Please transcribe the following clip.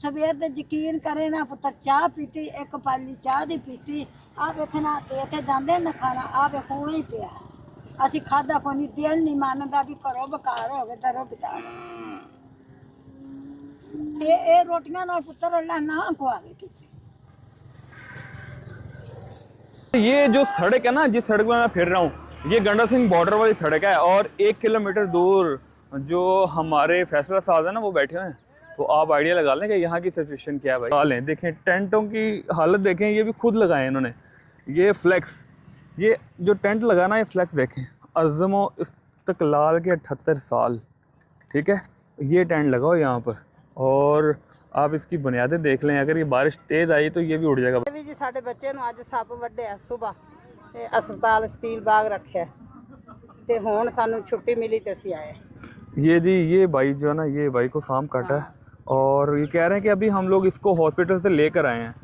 सवेर दे यकीन करे ना पुत्र चाह पीती एक पाली चाह दी पीती आ वेखना ते इत्थे जांदे ना खाना आ वे होना ही पिया असी खादा को नहीं दिल नहीं मानदा भी घरों बेकार हो गए दरो बिता ये रोटियां नाल पुत्र अल्लाह ना खुआवे किसी। ये जो सड़क है ना, जिस सड़क में मैं फिर रहा हूँ, ये गंडा सिंह बॉर्डर वाली सड़क है और 1 किलोमीटर दूर जो हमारे फैसला साहब है ना वो बैठे हुए हैं। तो आप आइडिया लगा लें कि यहाँ की सिचुएशन क्या है भाई। हाल है देखें, टेंटों की हालत देखें, ये भी खुद लगाए इन्होंने। ये फ्लैक्स, ये जो टेंट लगा ना, ये फ्लैक्स देखें, अज़्म इस्तक़लाल के 78 साल, ठीक है, ये टेंट लगाओ यहाँ पर और आप इसकी बुनियादें देख लें। अगर ये बारिश तेज़ आई तो ये भी उड़ जाएगा। ਵੀ ਜੀ ਸਾਡੇ ਬੱਚੇ ਨੂੰ ਅੱਜ ਸੱਪ ਵੱਢਿਆ ਸਵੇਰ ਤੇ ਹਸਪਤਾਲ ਸਟੀਲ ਬਾਗ ਰੱਖਿਆ ਤੇ ਹੁਣ ਸਾਨੂੰ ਛੁੱਟੀ ਮਿਲੀ ਤੇ ਅਸੀਂ ਆਏ। ये जी, ये भाई जो है ना, ये भाई को सांप काटा है और ये कह रहे हैं कि अभी हम लोग इसको हॉस्पिटल से लेकर आए हैं।